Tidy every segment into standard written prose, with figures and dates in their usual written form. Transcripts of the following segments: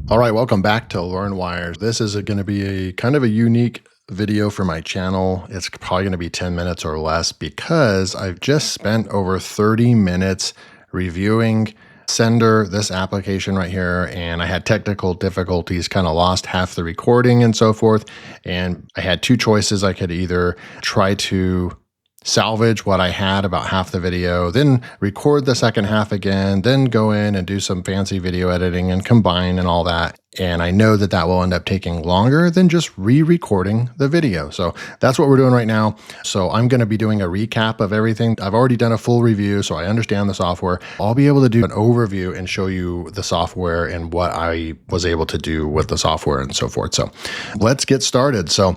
All right, welcome back to LearnWire. This is going to be a kind of a unique video for my channel. It's probably going to be 10 minutes or less because I've just spent over 30 minutes reviewing Sendr, this application right here, and I had technical difficulties, kind of lost half the recording and so forth. And I had two choices. I could either try to salvage what I had about half the video, then record the second half again, then go in and do some fancy video editing and combine and all that. And I know that that will end up taking longer than just re-recording the video. So that's what we're doing right now. So I'm going to be doing a recap of everything. I've already done a full review, so I understand the software. I'll be able to do an overview and show you the software and what I was able to do with the software and so forth. So let's get started. So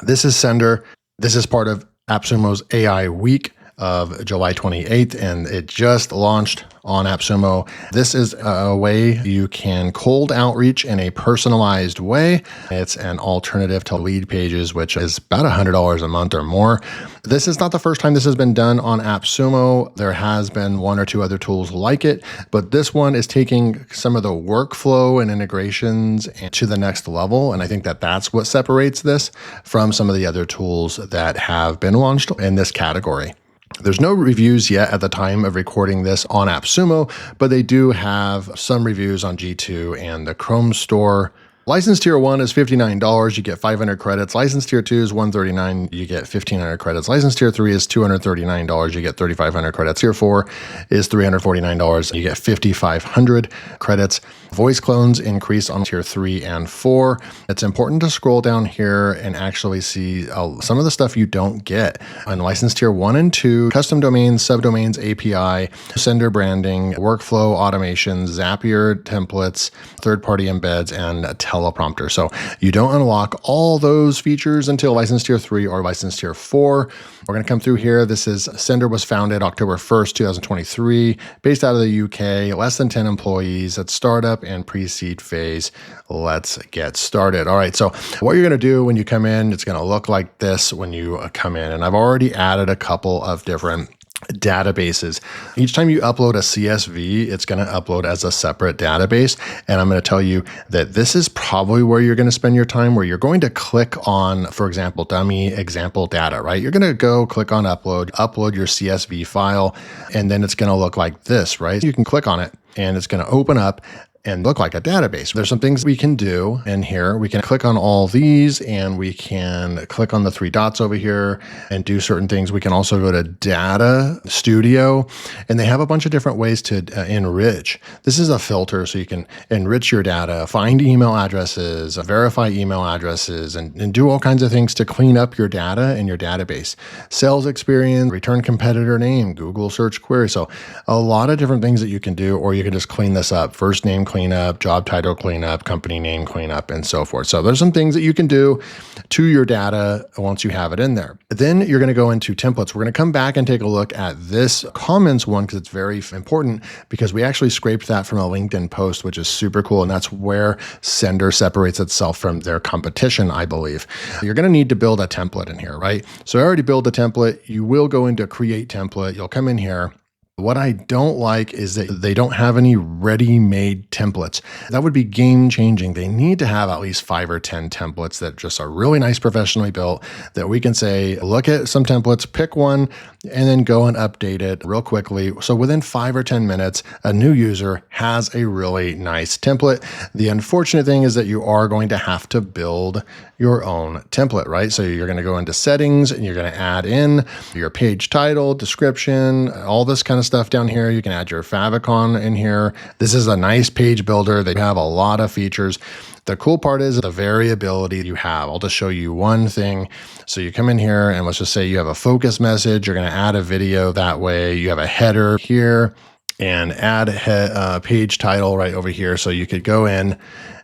this is Sendr. This is part of AppSumo's AI Week of July 28th, and it just launched on AppSumo. This is a way you can cold outreach in a personalized way. It's an alternative to LeadPages, which is about $100 a month or more. This is not the first time this has been done on AppSumo. There has been one or two other tools like it, but this one is taking some of the workflow and integrations to the next level. And I think that that's what separates this from some of the other tools that have been launched in this category. There's no reviews yet at the time of recording this on AppSumo, but they do have some reviews on G2 and the Chrome store. License tier 1 is $59, you get 500 credits. License tier 2 is $139, you get 1,500 credits. License tier 3 is $239, you get 3,500 credits. Tier 4 is $349, you get 5,500 credits. Voice clones increase on tier 3 and 4. It's important to scroll down here and actually see some of the stuff you don't get. On license tier 1 and 2, custom domains, subdomains, API, Sendr branding, workflow automations, Zapier templates, third-party embeds, and teleprompter. So you don't unlock all those features until license tier 3 or license tier 4. We're going to come through here. This is Sendr was founded October 1st, 2023, based out of the UK, less than 10 employees at startup and pre-seed phase. Let's get started. All right. So what you're going to do when you come in, it's going to look like this when you come in. And I've already added a couple of different databases. Each time you upload a CSV, it's going to upload as a separate database. And I'm going to tell you that this is probably where you're going to spend your time, where you're going to click on, for example, dummy example data, right? You're going to go click on upload your CSV file, and then it's going to look like this, right? You can click on it and it's going to open up and look like a database. There's some things we can do in here. We can click on all these and we can click on the three dots over here and do certain things. We can also go to Data Studio, and they have a bunch of different ways to enrich. This is a filter, so you can enrich your data, find email addresses, verify email addresses, and do all kinds of things to clean up your data in your database. Sales experience, return competitor name, Google search query. So a lot of different things that you can do, or you can just clean this up. First name cleanup, job title cleanup, company name cleanup, and so forth. So there's some things that you can do to your data once you have it in there. Then you're going to go into templates. We're going to come back and take a look at this comments one because it's very important, because we actually scraped that from a LinkedIn post, which is super cool. And that's where Sendr separates itself from their competition, I believe. You're going to need to build a template in here, right? So I already built a template. You will go into create template. You'll come in here. What I don't like is that they don't have any ready-made templates. That would be game-changing. They need to have at least 5 or 10 templates that just are really nice, professionally built, that we can say, look at some templates, pick one, and then go and update it real quickly. So within 5 or 10 minutes, a new user has a really nice template. The unfortunate thing is that you are going to have to build your own template, right? So you're going to go into settings and you're going to add in your page title, description, all this kind of stuff down here. You can add your favicon in here. This is a nice page builder. They have a lot of features. The cool part is the variability you have. I'll just show you one thing. So you come in here and let's just say you have a focus message. You're going to add a video that way. You have a header here and add a page title right over here. So you could go in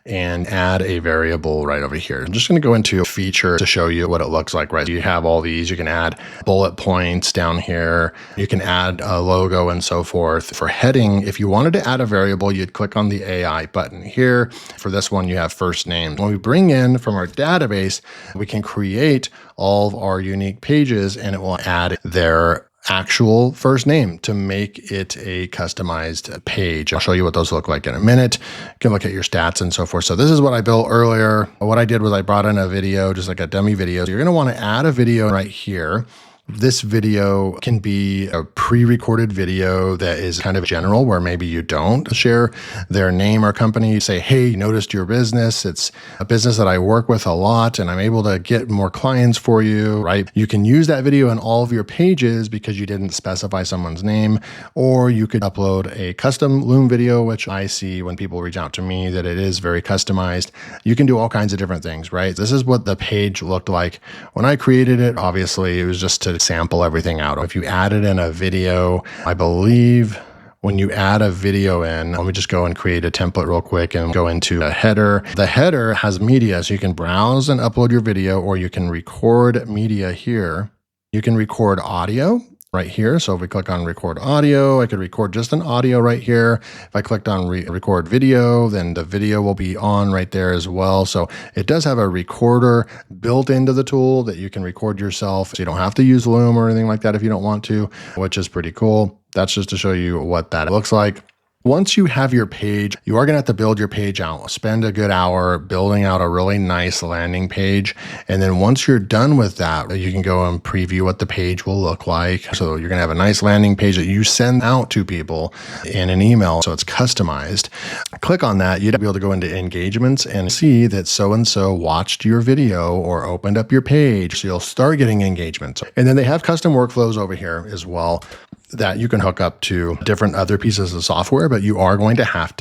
and add a variable right over here. I'm just going to go into a feature to show you what it looks like, right? You have all these. You can add bullet points down here. You can add a logo and so forth. For heading, if you wanted to add a variable, you'd click on the AI button here. For this one, you have first name. When we bring in from our database, we can create all of our unique pages and it will add their actual first name to make it a customized page. I'll show you what those look like in a minute. You can look at your stats and so forth. So this is what I built earlier. What I did was I brought in a video, just like a dummy video. So you're going to want to add a video right here. This video can be a pre-recorded video that is kind of general, where maybe you don't share their name or company. You say, hey, noticed your business. It's a business that I work with a lot and I'm able to get more clients for you, right? You can use that video in all of your pages because you didn't specify someone's name, or you could upload a custom Loom video, which I see when people reach out to me that it is very customized. You can do all kinds of different things, right? This is what the page looked like when I created it. Obviously, it was just to sample everything out. If you added in a video, I believe when you add a video in, let me just go and create a template real quick and go into a header. The header has media, so you can browse and upload your video, or you can record media here. You can record audio right here. So if we click on record audio, I could record just an audio right here. If I clicked on record video, then the video will be on right there as well. So it does have a recorder built into the tool that you can record yourself. So you don't have to use Loom or anything like that if you don't want to, which is pretty cool. That's just to show you what that looks like. Once you have your page, you are going to have to build your page out. Spend a good hour building out a really nice landing page. And then once you're done with that, you can go and preview what the page will look like. So you're going to have a nice landing page that you send out to people in an email. So it's customized. Click on that. You'd be able to go into engagements and see that so-and-so watched your video or opened up your page. So you'll start getting engagements. And then they have custom workflows over here as well that you can hook up to different other pieces of software, but you are going to have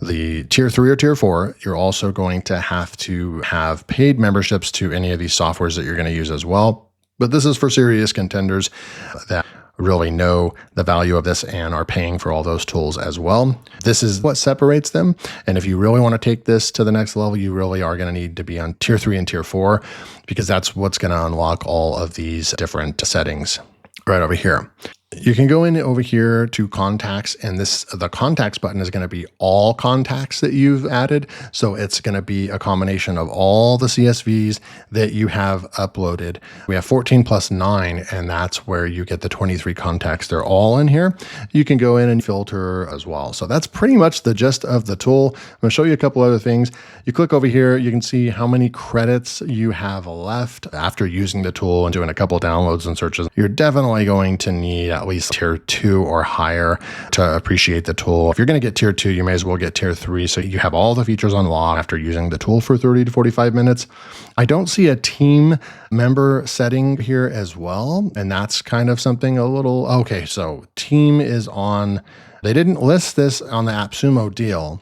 the tier 3 or tier 4. You're also going to have paid memberships to any of these softwares that you're going to use as well. But this is for serious contenders that really know the value of this and are paying for all those tools as well. This is what separates them. And if you really want to take this to the next level, you really are going to need to be on tier 3 and tier 4, because that's what's going to unlock all of these different settings right over here. You can go in over here to contacts, and the contacts button is going to be all contacts that you've added. So it's going to be a combination of all the CSVs that you have uploaded. We have 14 plus 9, and that's where you get the 23 contacts. They're all in here. You can go in and filter as well. So that's pretty much the gist of the tool. I'm going to show you a couple other things. You click over here, you can see how many credits you have left after using the tool and doing a couple downloads and searches. You're definitely going to need at least tier 2 or higher to appreciate the tool. If you're going to get tier 2, you may as well get tier 3. So you have all the features unlocked after using the tool for 30 to 45 minutes. I don't see a team member setting here as well. And that's kind of something a little, okay. So team is on, they didn't list this on the AppSumo deal,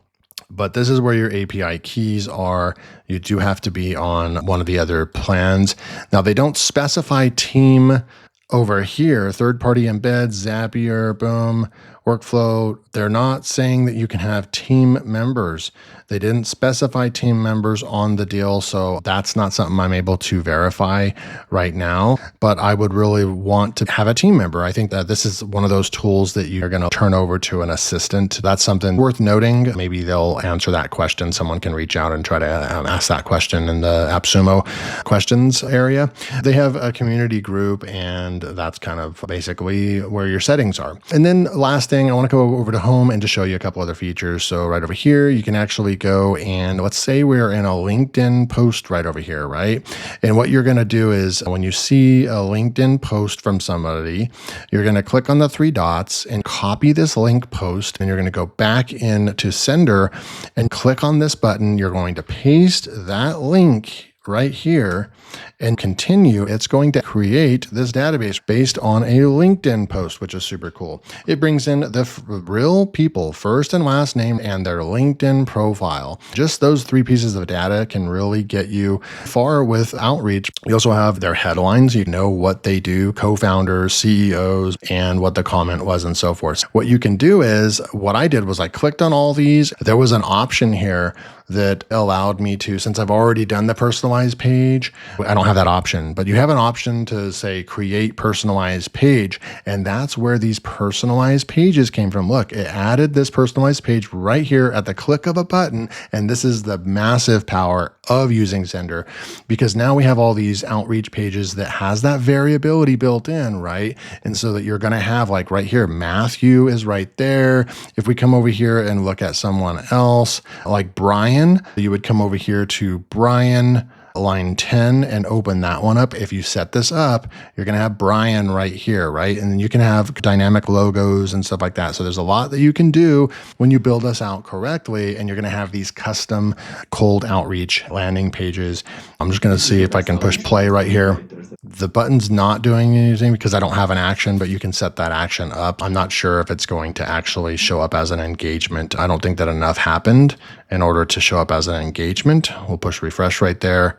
but this is where your API keys are. You do have to be on one of the other plans. Now they don't specify team over here, third-party embeds, Zapier, Boom, Workflow. They're not saying that you can have team members. They didn't specify team members on the deal, so that's not something I'm able to verify right now. But I would really want to have a team member. I think that this is one of those tools that you're going to turn over to an assistant. That's something worth noting. Maybe they'll answer that question. Someone can reach out and try to ask that question in the AppSumo questions area. They have a community group, and that's kind of basically where your settings are. And then last thing, I want to go over to home and just show you a couple other features. So right over here, you can actually go and let's say we're in a LinkedIn post right over here, right? And what you're going to do is when you see a LinkedIn post from somebody, you're going to click on the 3 dots and copy this link post, and you're going to go back into Sendr and click on this button. You're going to paste that link right here and continue. It's going to create this database based on a LinkedIn post, which is super cool. It brings in the real people, first and last name, and their LinkedIn profile. Just those 3 pieces of data can really get you far with outreach. You also have their headlines. You know what they do, co-founders, CEOs, and what the comment was and so forth. What you can do is, what I did was I clicked on all these. There was an option here that allowed me to, since I've already done the personalized page, I don't have that option, but you have an option to say create personalized page. And that's where these personalized pages came from. Look, it added this personalized page right here at the click of a button. And this is the massive power of using Sendr, because now we have all these outreach pages that has that variability built in, right? And so that you're going to have, like right here, Matthew is right there. If we come over here and look at someone else like Brian, you would come over here to Brian, line 10, and open that one up. If you set this up, you're going to have Brian right here, right? And then you can have dynamic logos and stuff like that. So there's a lot that you can do when you build this out correctly, and you're going to have these custom cold outreach landing pages. I'm just going to see if I can push play right here. The button's not doing anything because I don't have an action, but you can set that action up. I'm not sure if it's going to actually show up as an engagement. I don't think that enough happened in order to show up as an engagement. We'll push refresh right there.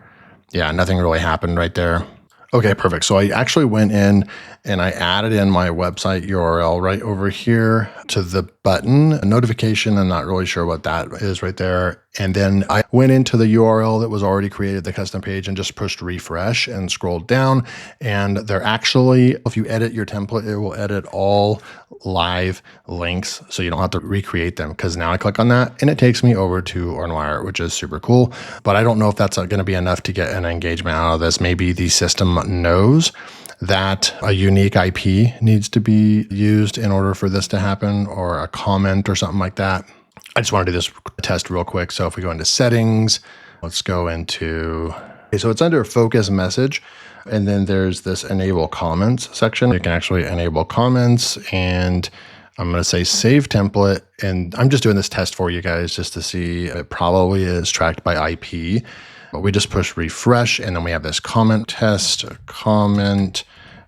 Yeah, nothing really happened right there. Okay, perfect. So I actually went in and I added in my website URL right over here to the button. A notification, I'm not really sure what that is right there. And then I went into the URL that was already created, the custom page, and just pushed refresh and scrolled down. And they're actually, if you edit your template, it will edit all live links. So you don't have to recreate them, because now I click on that and it takes me over to LearnWire, which is super cool. But I don't know if that's going to be enough to get an engagement out of this. Maybe the system knows that a unique IP needs to be used in order for this to happen, or a comment or something like that. I just want to do this test real quick. So if we go into settings, let's go into, okay, so it's under focus message. And then there's this enable comments section. You can actually enable comments, and I'm going to say save template. And I'm just doing this test for you guys just to see. It probably is tracked by IP, but we just push refresh, and then we have this comment test, a comment,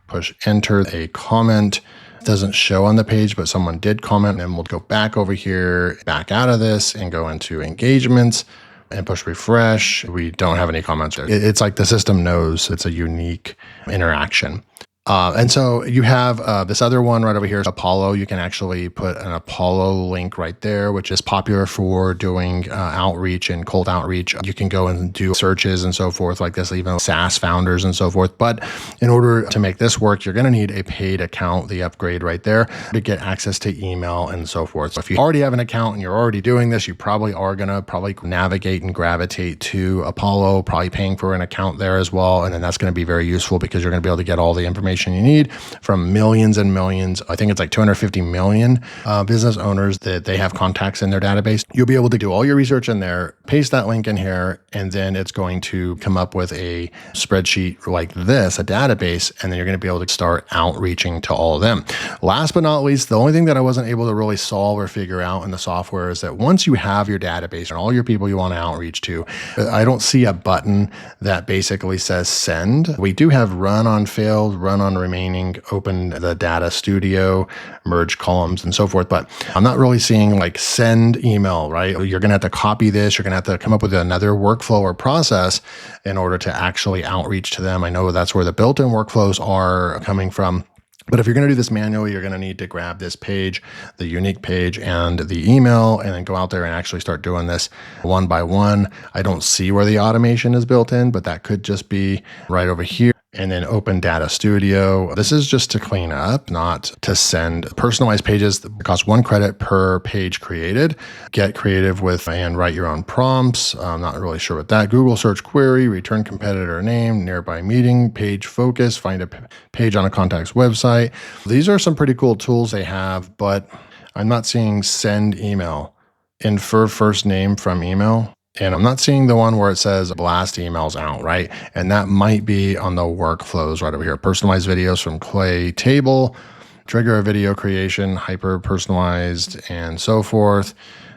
push enter, a comment. It doesn't show on the page, but someone did comment, and we'll go back over here, back out of this and go into engagements and push refresh. We don't have any comments there. It's like the system knows it's a unique interaction. And so you have this other one right over here, Apollo. You can actually put an Apollo link right there, which is popular for doing outreach and cold outreach. You can go and do searches and so forth like this, even SaaS founders and so forth. But in order to make this work, you're going to need a paid account, the upgrade right there, to get access to email and so forth. So if you already have an account and you're already doing this, you probably are going to navigate and gravitate to Apollo, probably paying for an account there as well. And then that's going to be very useful, because you're going to be able to get all the information you need from millions and millions. I think it's like 250 million business owners that they have contacts in their database. You'll be able to do all your research in there, paste that link in here, and then it's going to come up with a spreadsheet like this, a database, and then you're going to be able to start outreaching to all of them. Last but not least, the only thing that I wasn't able to really solve or figure out in the software is that once you have your database and all your people you want to outreach to, I don't see a button that basically says send. We do have run on failed, run on remaining, open the data studio, merge columns and so forth, but I'm not really seeing like send email, right? You're going to have to copy this. You're going to have to come up with another workflow or process in order to actually outreach to them. I know that's where the built-in workflows are coming from. But if you're going to do this manually, you're going to need to grab this page, the unique page, and the email, and then go out there and actually start doing this one by one. I don't see where the automation is built in, but that could just be right over here. And then open Data Studio. This is just to clean up, not to send. Personalized pages that cost 1 credit per page created. Get creative with and write your own prompts. I'm not really sure what that. Google search query, return competitor name, nearby meeting, page focus, find a page on a contact's website. These are some pretty cool tools they have, but I'm not seeing send email. Infer first name from email. And I'm not seeing the one where it says blast emails out, right? And that might be on the workflows right over here. Personalized videos from Clay table, trigger a video creation, hyper personalized, and so forth.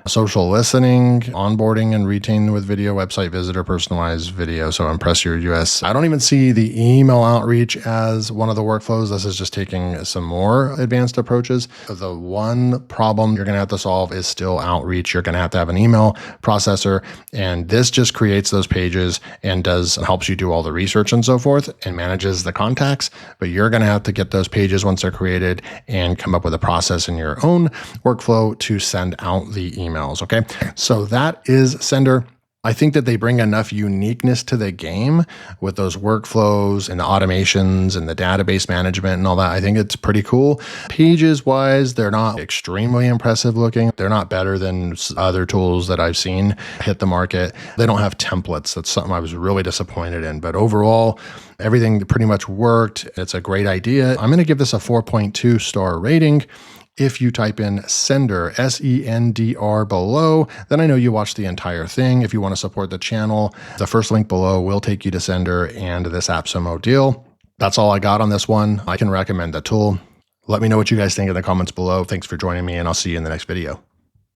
Social listening, onboarding and retain with video, website visitor, personalized video. So impress your US. I don't even see the email outreach as one of the workflows. This is just taking some more advanced approaches. The one problem you're going to have to solve is still outreach. You're going to have an email processor, and this just creates those pages and helps you do all the research and so forth and manages the contacts. But you're going to have to get those pages once they're created and come up with a process in your own workflow to send out the emails. Okay, so that is Sendr. I think that they bring enough uniqueness to the game with those workflows and the automations and the database management and all that. I think it's pretty cool. Pages wise, they're not extremely impressive looking. They're not better than other tools that I've seen hit the market. They don't have templates. That's something I was really disappointed in. But overall, everything pretty much worked. It's a great idea. I'm going to give this a 4.2 star rating. If you type in Sendr, Sendr below, then I know you watched the entire thing. If you want to support the channel, the first link below will take you to Sendr and this AppSumo deal. That's all I got on this one. I can recommend the tool. Let me know what you guys think in the comments below. Thanks for joining me, and I'll see you in the next video.